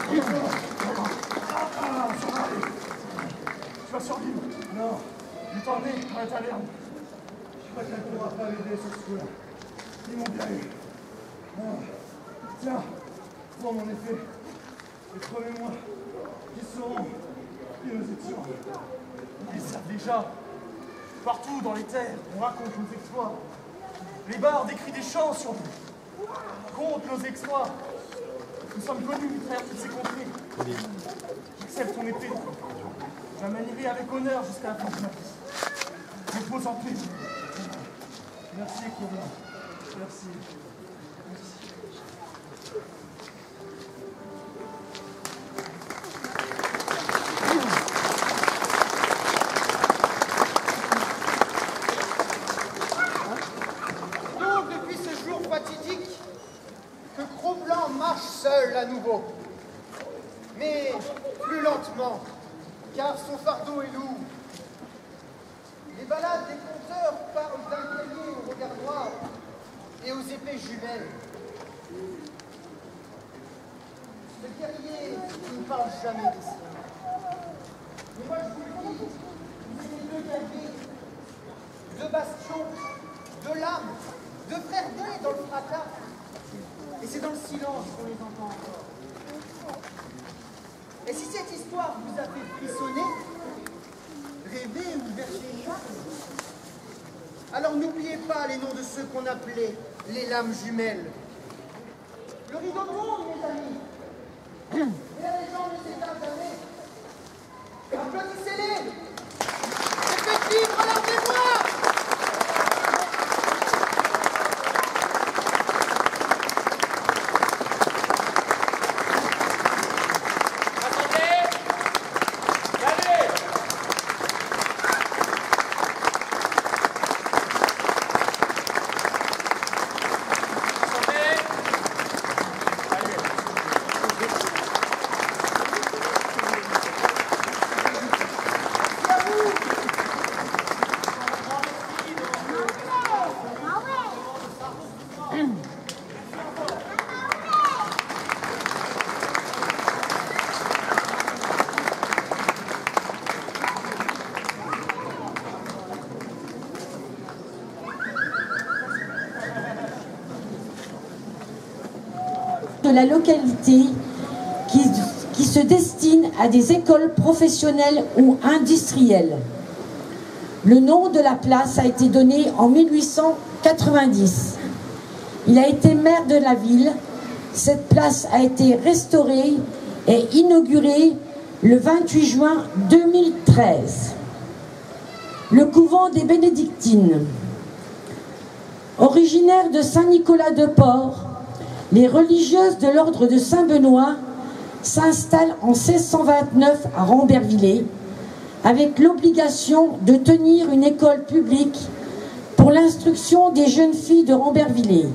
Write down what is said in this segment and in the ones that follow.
Tu vas survivre. Non, je t'en ai dans la taverne. Je crois qu'elle ne pourra pas m'aider sur ce coup-là. Ils m'ont bien eu. Non. Tiens, prends mon effet. Et promets-moi qu'ils sauront qui nous étions. Ils savent déjà. Partout dans les terres, on raconte nos exploits. Les bardes écrivent des chants sur nous. Contre nos exploits. Nous sommes connus, frère, toutes ces contrées. J'accepte ton épée. Je la manierai avec honneur jusqu'à la fin de ma vie. Repose en paix. Merci, Courant. Merci. Donc, depuis ce jour fatidique, que Cro-Blanc marche seul à nouveau. Mais plus lentement, car son fardeau est lourd. Les ballades des conteurs parlent d'un guerrier au regard noir et aux épées jumelles. Ce guerrier qui ne parle jamais des siens. Mais moi je vous le dis, vous êtes deux guerriers, deux bastions, deux lames, deux frères nés dans le fracas. Et c'est dans le silence qu'on les entend encore. Et si cette histoire vous a fait frissonner, rêver ou verser une larme, alors n'oubliez pas les noms de ceux qu'on appelait les lames jumelles. Le rideau de monde, mes amis. Et la légende ne s'éteint jamais. Applaudissez-les. Et faites vivre leur mémoire. De la localité qui se destine à des écoles professionnelles ou industrielles. Le nom de la place a été donné en 1890. Il a été maire de la ville. Cette place a été restaurée et inaugurée le 28 juin 2013. Le couvent des Bénédictines. Originaire de Saint-Nicolas-de-Port, les religieuses de l'ordre de Saint-Benoît s'installent en 1629 à Rambervillers avec l'obligation de tenir une école publique pour l'instruction des jeunes filles de Rambervillers.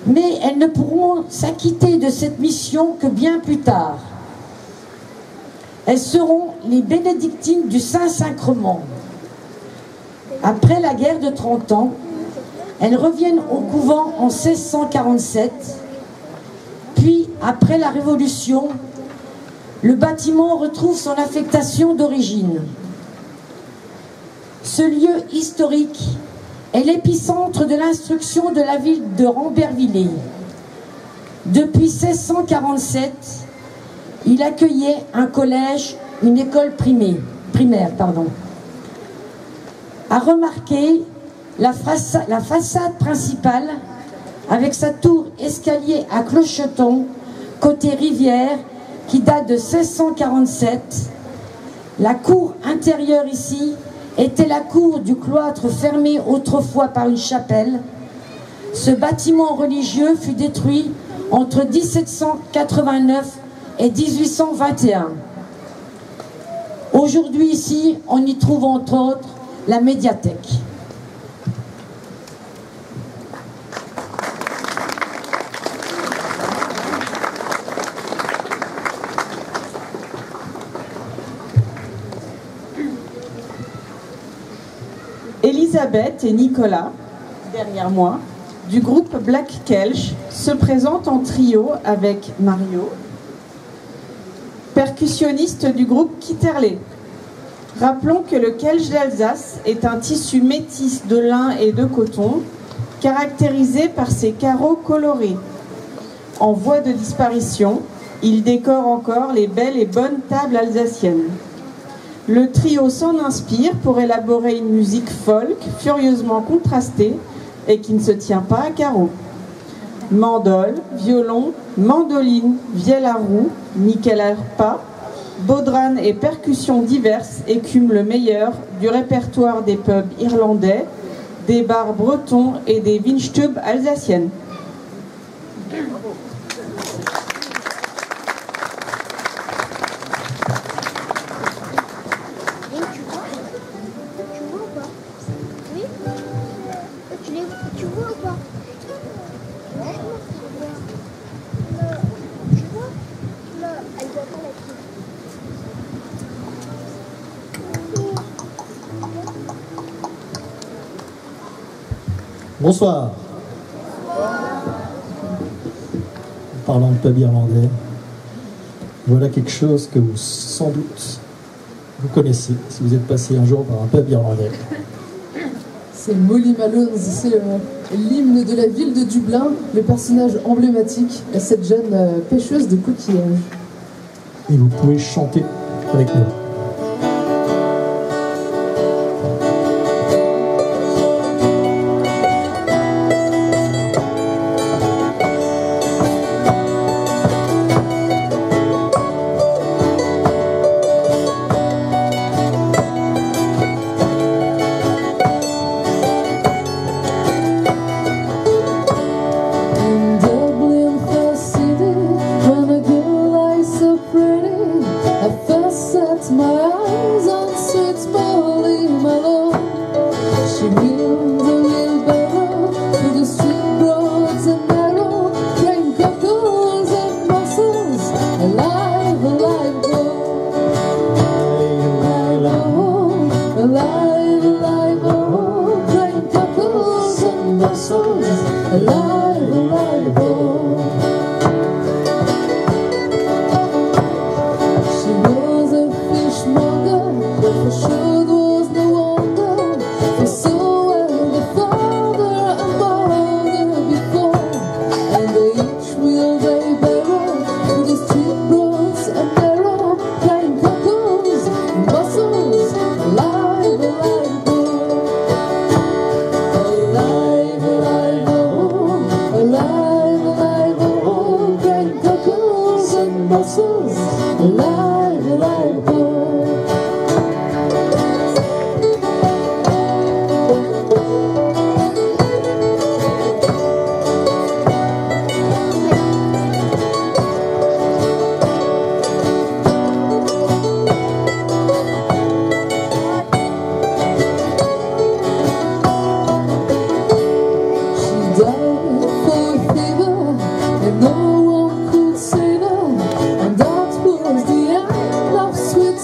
Mais elles ne pourront s'acquitter de cette mission que bien plus tard. Elles seront les bénédictines du Saint-Sacrement. Après la guerre de 30 ans, elles reviennent au couvent en 1647, puis après la Révolution, le bâtiment retrouve son affectation d'origine. Ce lieu historique est l'épicentre de l'instruction de la ville de Rambervillers. Depuis 1647, il accueillait un collège, une école primaire. À remarquer la façade principale avec sa tour escalier à clocheton côté rivière qui date de 1647. La cour intérieure ici était la cour du cloître fermé autrefois par une chapelle. Ce bâtiment religieux fut détruit entre 1789 et 1821. Aujourd'hui ici, on y trouve entre autres la médiathèque. Elisabeth et Nicolas, derrière moi, du groupe Black Kelch, se présentent en trio avec Mario, percussionniste du groupe Kitterlé. Rappelons que le Kelch d'Alsace est un tissu métis de lin et de coton, caractérisé par ses carreaux colorés. En voie de disparition, il décore encore les belles et bonnes tables alsaciennes. Le trio s'en inspire pour élaborer une musique folk furieusement contrastée et qui ne se tient pas à carreaux. Mandole, violon, mandoline, vielle à roue, nickel harpa, baudran et percussions diverses écument le meilleur du répertoire des pubs irlandais, des bars bretons et des Windstube alsaciennes. Tu vois ou pas? Tu vois? Là, elle voit pas la clé. Bonsoir. Parlant de pub irlandais, voilà quelque chose que vous, sans doute, vous connaissez si vous êtes passé un jour par un pub irlandais. C'est Molly Malone, c'est l'hymne de la ville de Dublin, le personnage emblématique, cette jeune pêcheuse de coquillages. Et vous pouvez chanter avec nous. No one could save her, and that was the end of sweet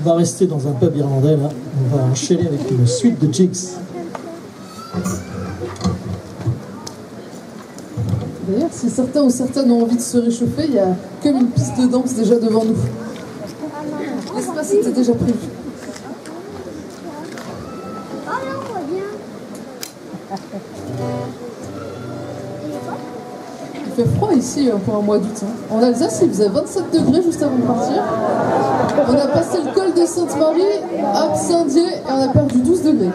On va rester dans un pub irlandais là. On va enchaîner avec une suite de jigs. D'ailleurs, si certains ou certaines ont envie de se réchauffer, il y a comme une piste de danse déjà devant nous. L'espace était déjà prévu. Il fait froid ici pour un mois d'août. En Alsace, il faisait 27 degrés juste avant de partir. On a passé le col de Sainte-Marie à Saint-Dié et on a perdu 12 degrés.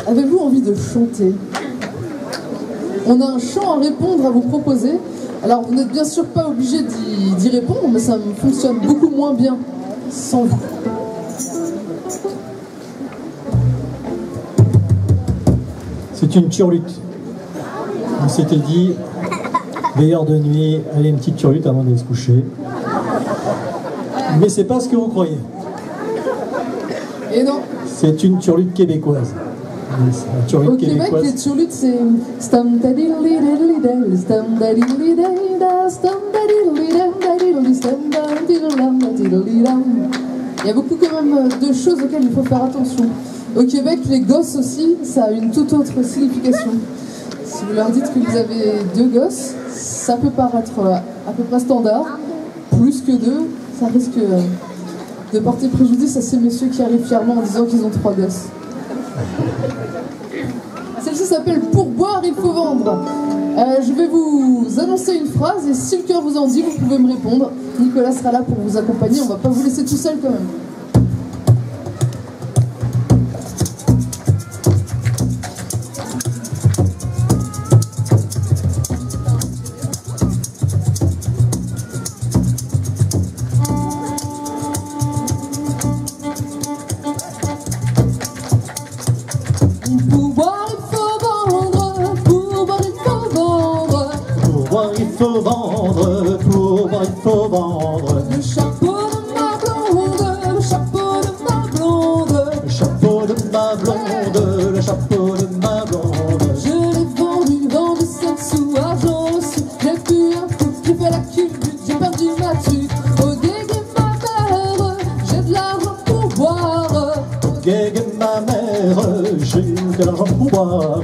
Avez-vous envie de chanter? On a un chant à répondre, à vous proposer. Alors vous n'êtes bien sûr pas obligé d'y répondre, mais ça fonctionne beaucoup moins bien sans vous. C'est une turlute. On s'était dit, veilleur de nuit, allez, une petite turlute avant d'aller se coucher. Mais c'est pas ce que vous croyez. Et non. C'est une turlute québécoise. Au Québec, les turlutes, c'est... Il y a beaucoup quand même de choses auxquelles il faut faire attention. Au Québec, les gosses aussi, ça a une toute autre signification. Si vous leur dites que vous avez 2 gosses, ça peut paraître à peu près standard. Plus que 2, ça risque de porter préjudice à ces messieurs qui arrivent fièrement en disant qu'ils ont 3 gosses. Celle-ci s'appelle « Pour boire, il faut vendre ». Je vais vous annoncer une phrase et si le cœur vous en dit, vous pouvez me répondre. Nicolas sera là pour vous accompagner, on ne va pas vous laisser tout seul quand même. faut vendre, pour boire il faut vendre. Le chapeau de ma blonde, le chapeau de ma blonde. Le chapeau de ma blonde, le chapeau de ma blonde. Je l'ai vendu 5 sous, argent reçu. J'ai bu un coup, j'ai fait la culbute, j'ai perdu ma tuque. Au guégué ma mère, j'ai de l'argent pour boire. Au guégué ma mère, j'ai de l'argent pour boire.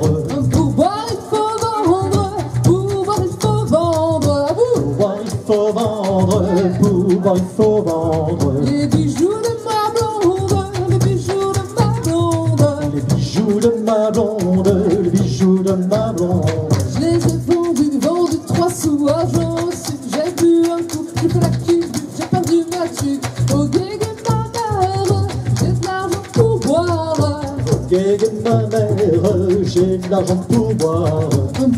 Pour boire il faut vendre, pour boire il faut vendre. À vous. Pour boire il faut vendre, pour boire il faut vendre. Les bijoux de ma blonde, les bijoux de ma blonde. Les bijoux de ma blonde, les bijoux de ma blonde. Je les ai vendus 3 sous, argent reçu. J'ai bu un coup, j'ai fait la culbute, j'ai perdu ma tuque. Au guégué ma mère, j'ai de l'argent pour boire. Au guégué ma mère, j'ai de l'argent pour boire.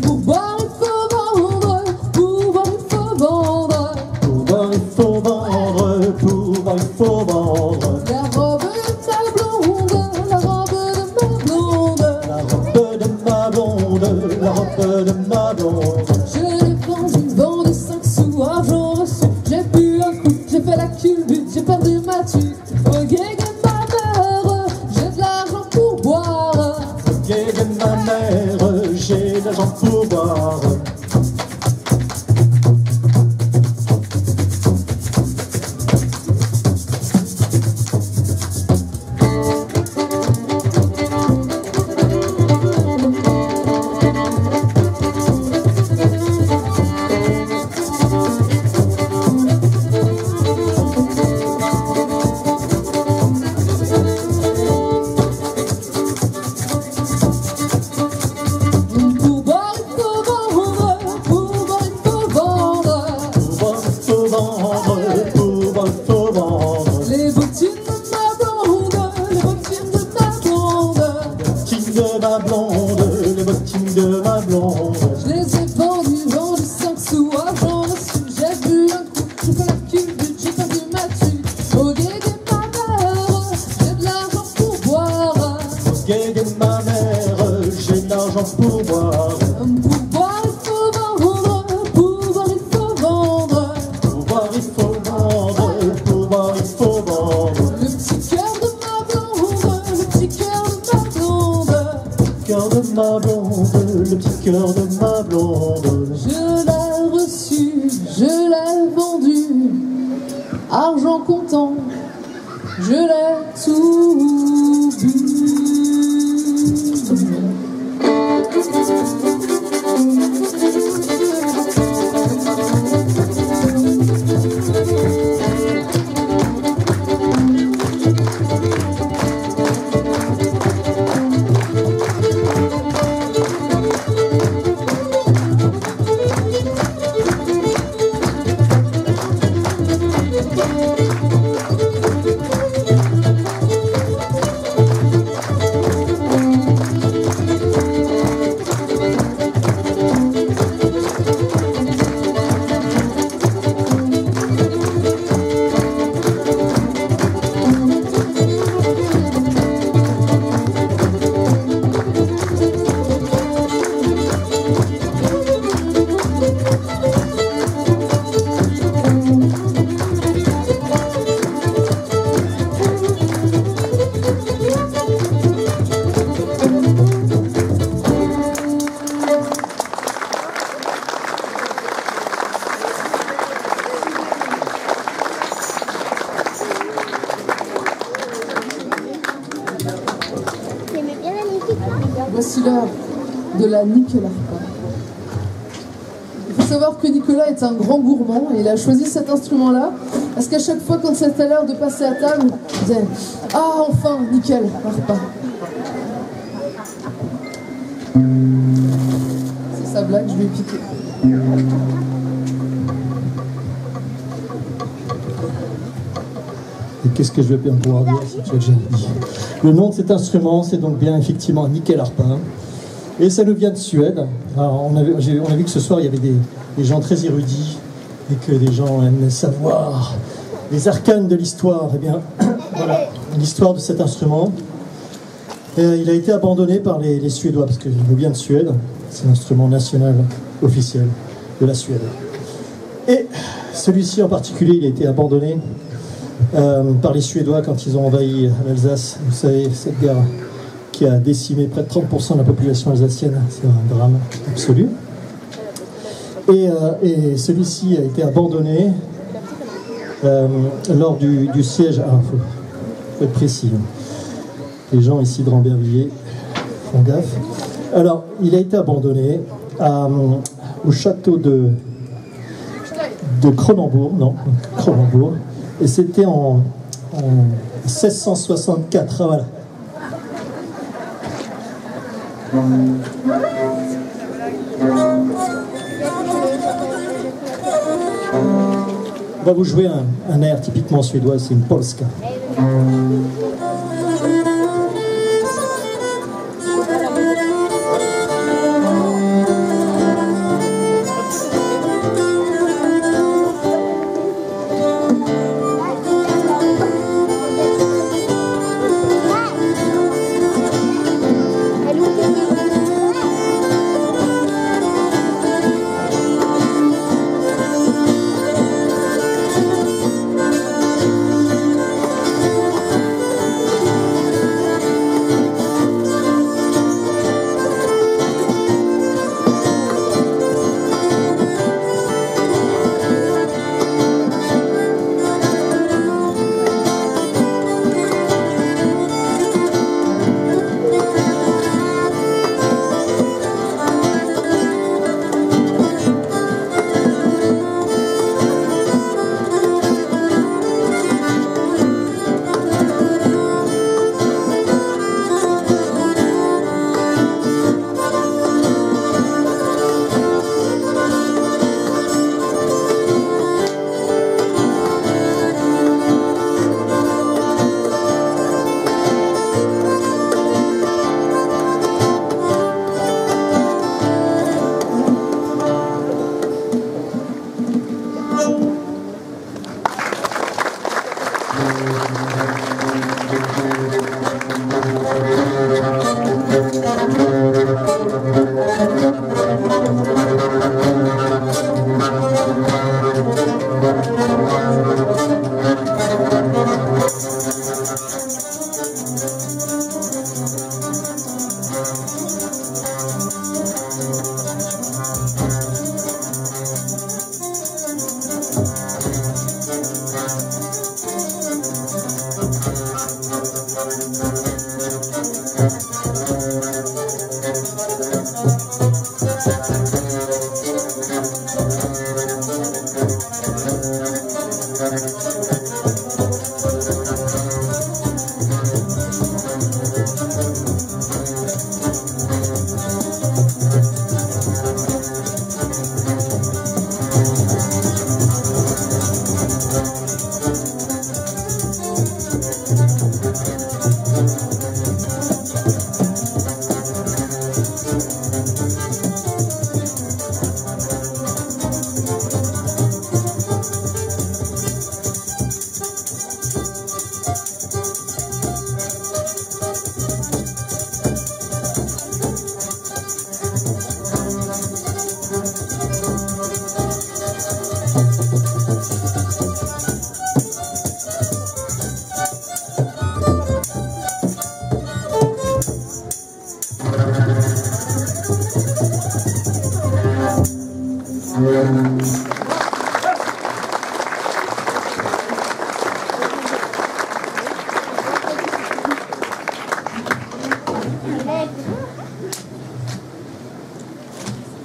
Pour boire il faut vendre, pour boire il faut vendre. Pour boire il faut vendre, pour boire il faut vendre. La robe de ma blonde, la robe de ma blonde. La robe de ma blonde, la robe de ma blonde. Je l'ai vendu 5 sous, argent reçu. J'ai bu un coup, j'ai fait la culbute, j'ai perdu ma tuque. Au guégué ma mère, j'ai de l'argent pour boire. Au guégué ma mère, j'ai de l'argent pour boire. Pour boire il faut vendre, pour boire il faut vendre. Pour boire il faut vendre, pour boire il faut vendre. Les bottines de ma blonde, les bottines de ma blonde. Les bottines de ma blonde, les bottines de ma blonde. Je les ai vendus 5 sous, argent reçu. J'ai bu un coup, j'ai fait la culbute, j'ai perdu ma tuque. Au guégué ma mère, j'ai de l'argent pour boire. Au guégué ma mère, j'ai de l'argent pour boire. Pour boire il faut vendre, pour boire il faut vendre. Pour boire il faut vendre, pour boire il faut vendre. Le petit cœur de ma blonde, le petit cœur de ma blonde. Cœur de ma blonde, le petit cœur de ma blonde. Je l'ai reçu, je l'ai vendu, argent comptant, je l'ai tout bu. T'aimais bien la musique, là? Voici l'heure de la Nicolas. Il faut savoir que Nicolas est un grand gourmand et il a choisi cet instrument-là parce qu'à chaque fois quand c'était l'heure de passer à table, il disait « Ah, enfin, nickel, un repas !» C'est sa blague, je lui ai piqué. Et qu'est-ce que je vais bien pouvoir dire si tu as déjà dit. Le nom de cet instrument, c'est donc bien effectivement Nyckelharpa. Et ça nous vient de Suède. Alors, on a vu que ce soir, il y avait des gens très érudits et que des gens aimaient savoir les arcanes de l'histoire. Eh bien, voilà, l'histoire de cet instrument. Il a été abandonné par les Suédois, parce qu'il nous vient de Suède. C'est l'instrument national officiel de la Suède. Et celui-ci en particulier, il a été abandonné par les Suédois quand ils ont envahi l'Alsace. Vous savez, cette guerre qui a décimé près de 30% de la population alsacienne, c'est un drame absolu. Et celui-ci a été abandonné lors du siège. Ah, faut être précis. Les gens ici de Rambervillers font gaffe. Alors, il a été abandonné au château de Cronenbourg, et c'était en 1664. Ah, voilà. On va vous jouer un air typiquement suédois, c'est une polska.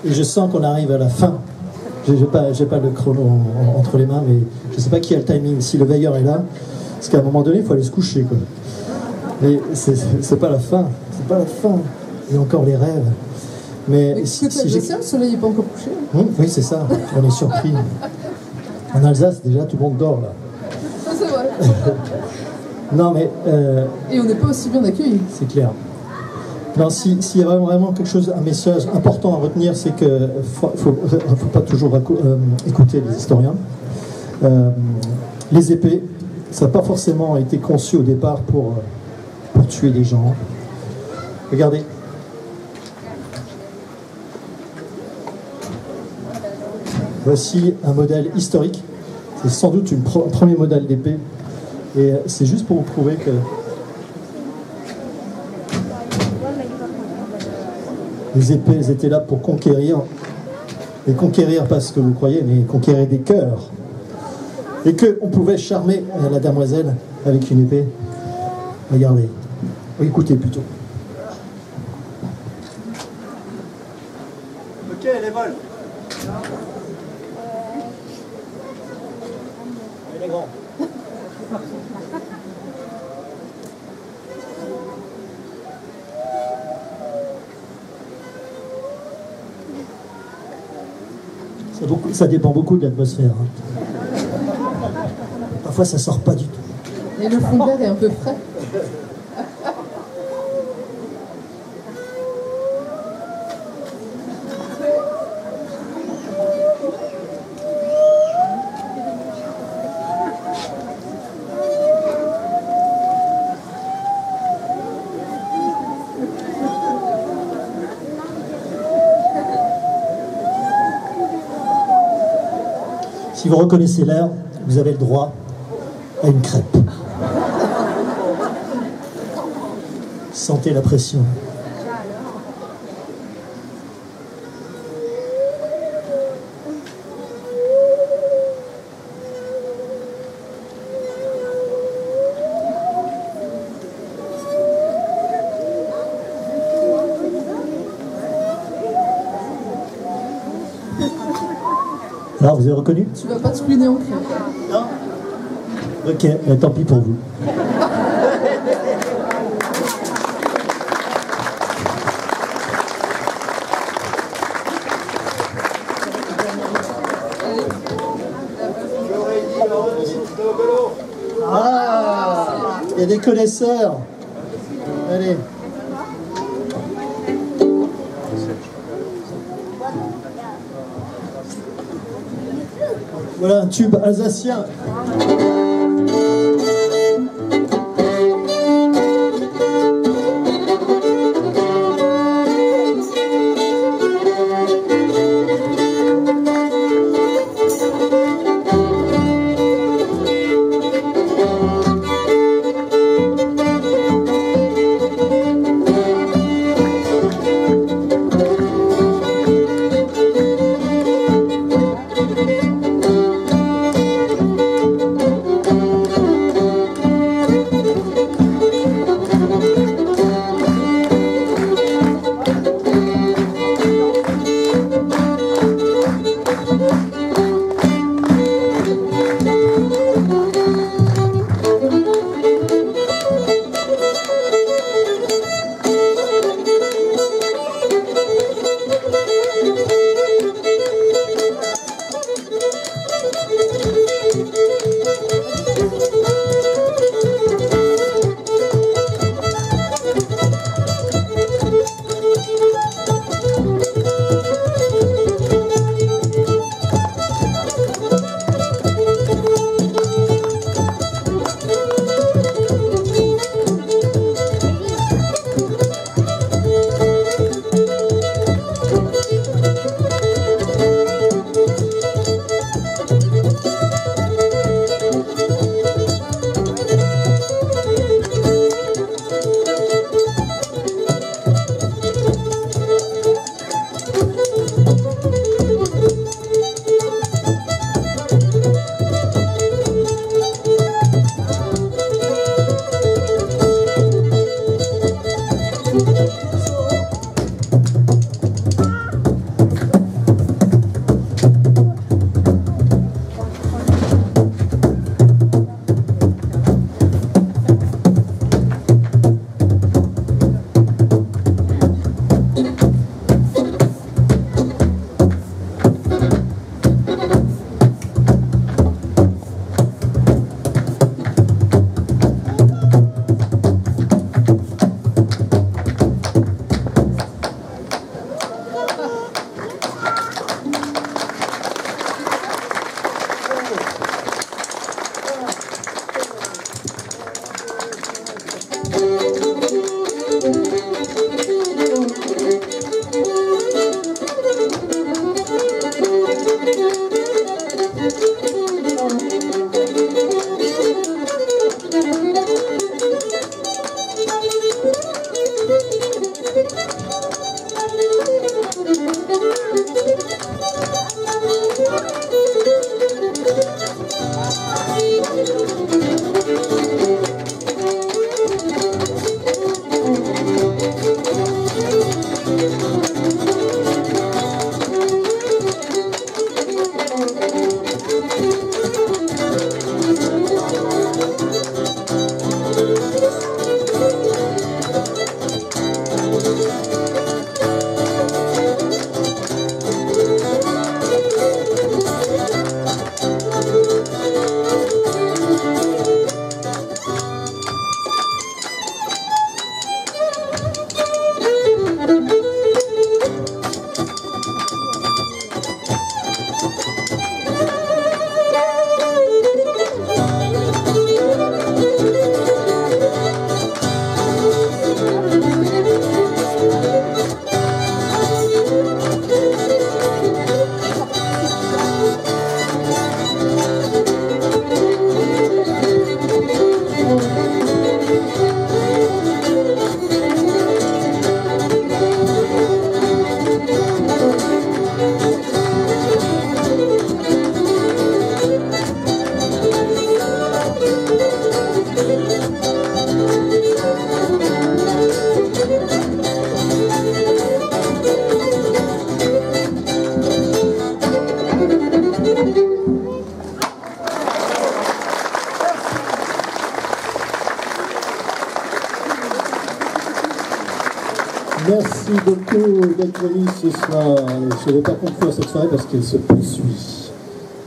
Et je sens qu'on arrive à la fin. Je n'ai pas le chrono entre les mains, mais je ne sais pas qui a le timing. Si le veilleur est là, parce qu'à un moment donné, il faut aller se coucher, quoi. Mais c'est pas la fin. C'est pas la fin. Il y a encore les rêves. Mais le soleil n'est pas encore couché. Oui, c'est ça. On est surpris. En Alsace, déjà, tout le monde dort, là. Ça, c'est vrai. Non, mais... Et on n'est pas aussi bien accueillis. C'est clair. Non, s'il y a vraiment quelque chose, un message important à retenir, c'est qu'il ne faut pas toujours écouter les historiens. Les épées, ça n'a pas forcément été conçu au départ pour tuer des gens. Regardez. Voici un modèle historique. C'est sans doute un premier modèle d'épée. Et c'est juste pour vous prouver que les épées étaient là pour conquérir. Et conquérir pas ce que vous croyez, mais conquérir des cœurs. Et qu'on pouvait charmer la damoiselle avec une épée. Regardez. Écoutez plutôt. Ok, les vols. Il est grand. Ça dépend beaucoup de l'atmosphère. Parfois, ça sort pas du tout. Et le fond vert est un peu frais. Si vous reconnaissez l'air, vous avez le droit à une crêpe. Sentez la pression. Alors, vous avez reconnu? Tu vas pas te spliner en crème. Non. Ok, tant pis pour vous. Ah, il y a des connaisseurs. Allez. Voilà un tube alsacien. Merci beaucoup d'être venu ce soir. Je ne vais pas conclure cette soirée parce qu'elle se poursuit.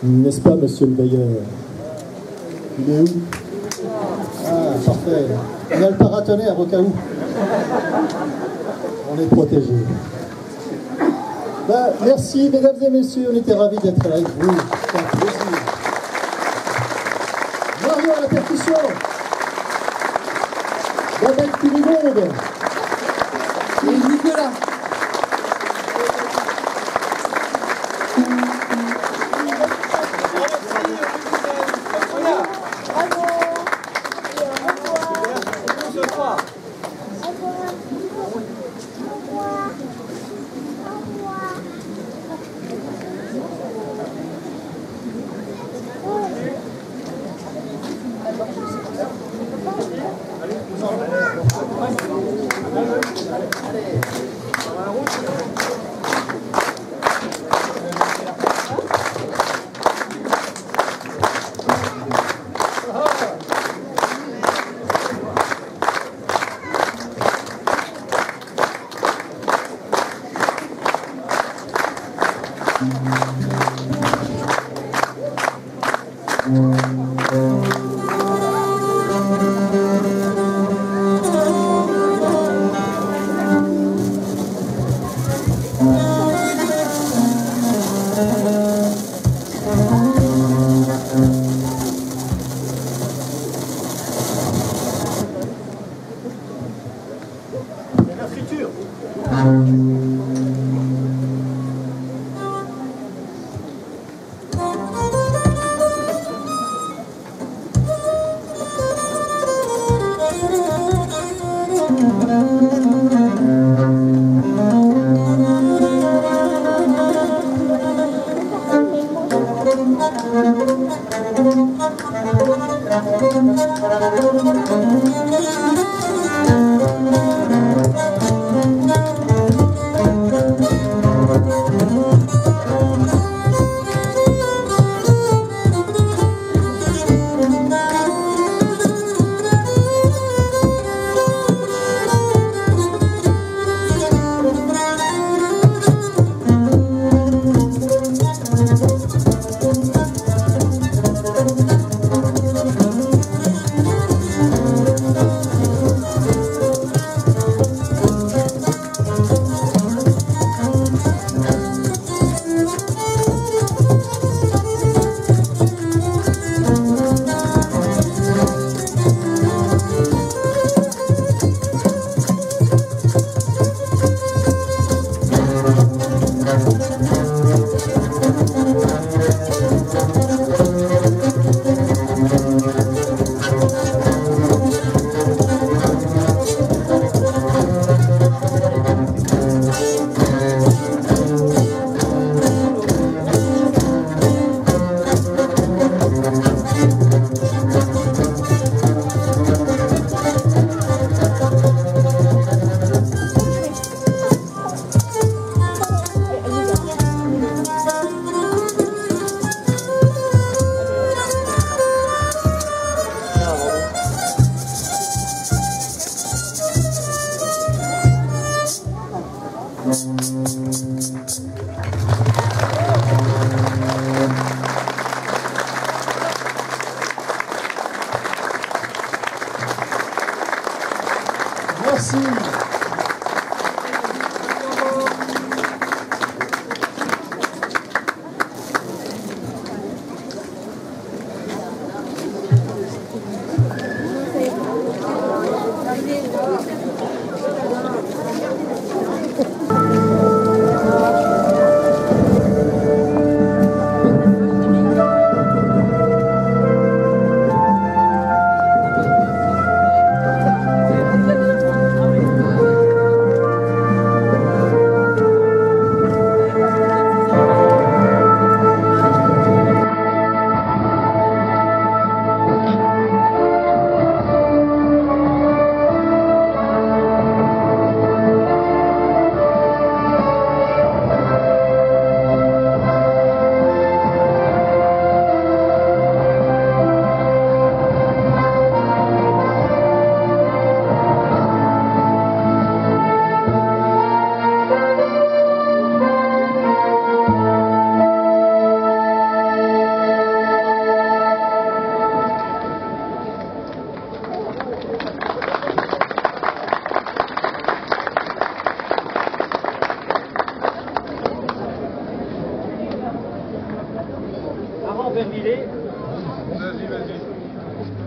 N'est-ce pas, monsieur le bailleur? Il est où? Ah, parfait. On a le paratonnerre au cas où. On est protégé. Ben, merci, mesdames et messieurs. On était ravis d'être avec vous. C'est un plaisir. Mario à la percussion. Babette Culigonde. Et Nicolas.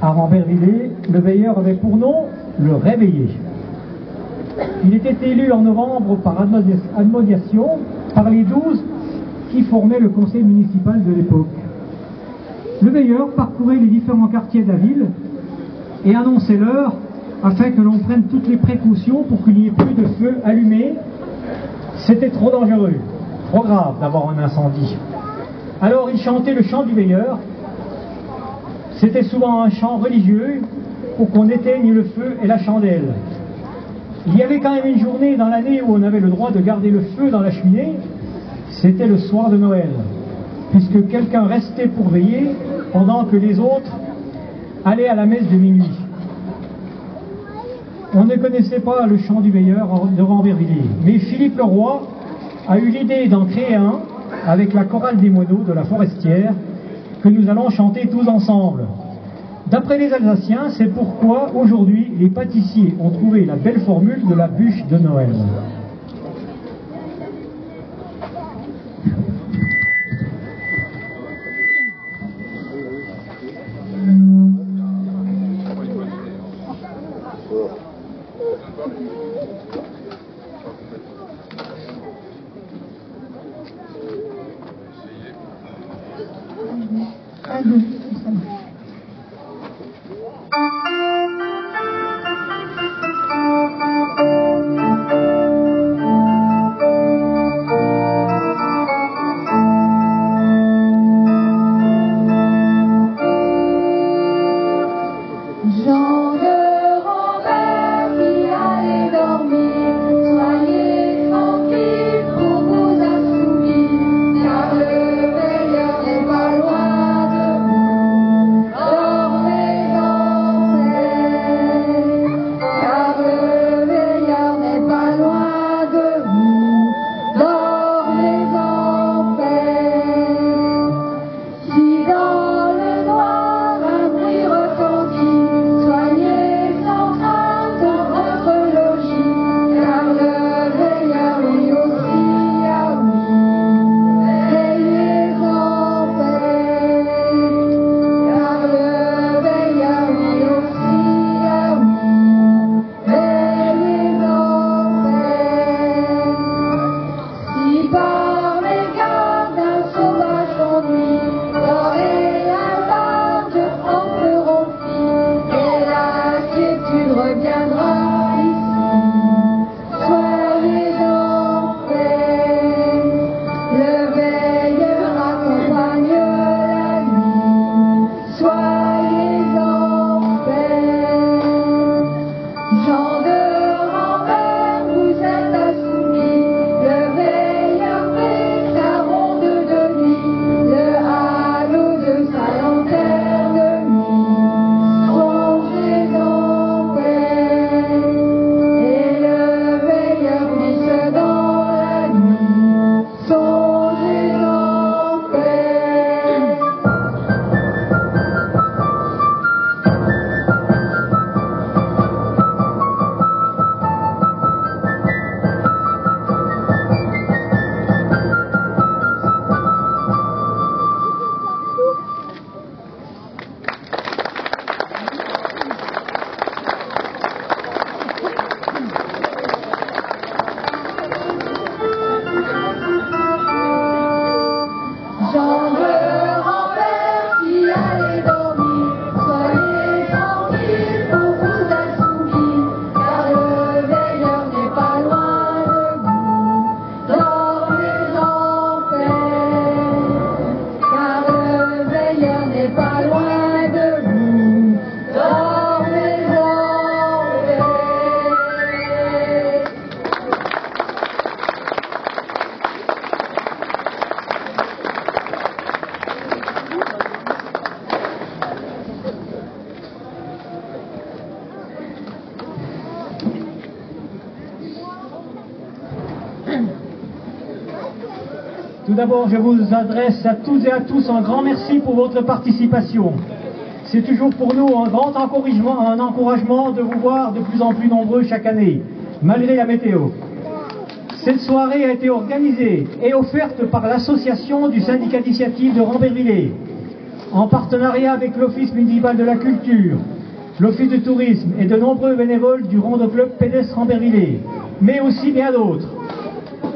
à Rambervillers, le veilleur avait pour nom le réveillé. Il était élu en novembre par admonition par les 12 qui formaient le conseil municipal de l'époque. Le veilleur parcourait les différents quartiers de la ville et annonçait l'heure afin que l'on prenne toutes les précautions pour qu'il n'y ait plus de feu allumé. C'était trop dangereux, trop grave d'avoir un incendie. Alors il chantait le chant du veilleur. C'était souvent un chant religieux pour qu'on éteigne le feu et la chandelle. Il y avait quand même une journée dans l'année où on avait le droit de garder le feu dans la cheminée. C'était le soir de Noël, puisque quelqu'un restait pour veiller pendant que les autres allaient à la messe de minuit. On ne connaissait pas le chant du veilleur de Rambervillers, mais Philippe le Roi a eu l'idée d'en créer un avec la chorale des moineaux de la Forestière que nous allons chanter tous ensemble. D'après les Alsaciens, c'est pourquoi aujourd'hui les pâtissiers ont trouvé la belle formule de la bûche de Noël. Tout d'abord, je vous adresse à toutes et à tous un grand merci pour votre participation. C'est toujours pour nous un grand encouragement de vous voir de plus en plus nombreux chaque année, malgré la météo. Cette soirée a été organisée et offerte par l'association du syndicat d'initiative de Rambervillers, en partenariat avec l'Office municipal de la culture, l'Office du tourisme et de nombreux bénévoles du Rondo Club pédestre Rambervillers, mais aussi bien d'autres.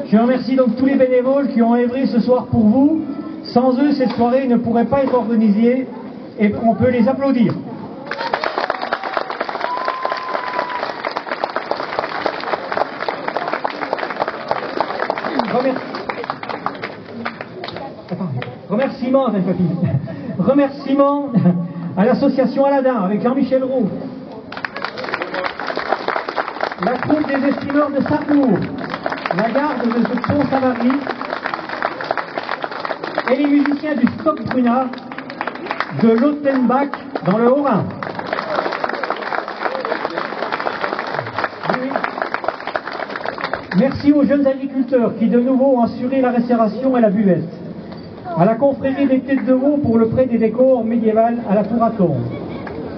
Je remercie donc tous les bénévoles qui ont œuvré ce soir pour vous. Sans eux, cette soirée ne pourrait pas être organisée et on peut les applaudir. Remerciements à l'association Aladin avec Jean-Michel Roux, la troupe des estimeurs de Sarrebourg, la garde de ce Pont-Savary et les musiciens du Stock Bruna de Lautenbach dans le Haut-Rhin. Merci aux jeunes agriculteurs qui de nouveau ont assuré la restauration et la buvette. À la confrérie des Têtes de Veau pour le prêt des décors médiévales à la Tour à Tombe.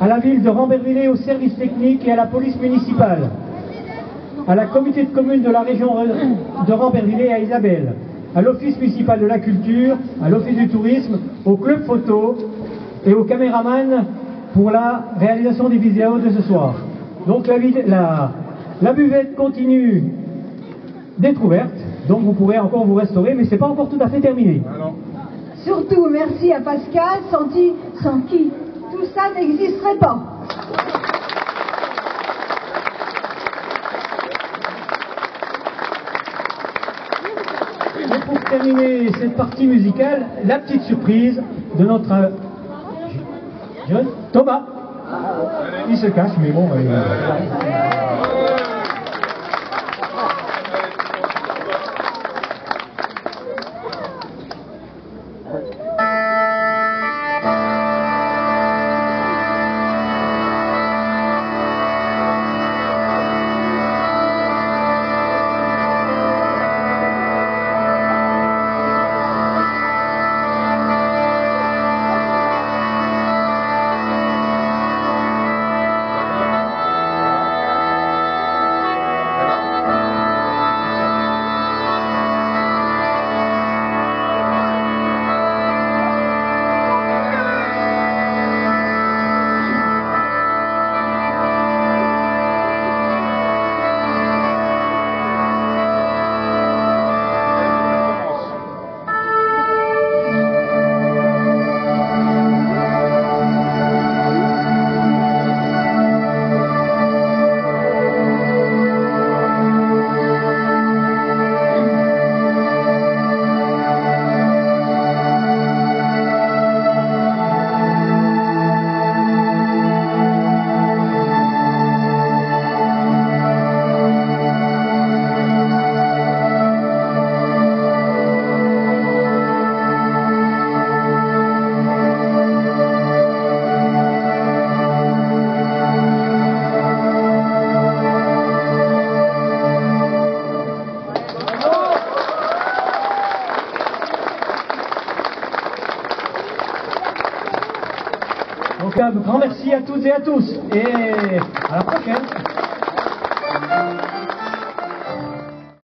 À la ville de Rambervillers au service technique et à la police municipale. À la communauté de communes de la région de Rambervillers et à Isabelle. À l'office municipal de la culture, à l'office du tourisme, au club photo et aux caméramans pour la réalisation des vidéos de ce soir. Donc la buvette continue d'être ouverte, donc vous pourrez encore vous restaurer, mais c'est pas encore tout à fait terminé. Alors. Surtout merci à Pascal, sans qui tout ça n'existerait pas. Et pour terminer cette partie musicale, la petite surprise de notre jeune Thomas. Il se cache, mais bon. Donc un grand merci à toutes et à tous et à la prochaine.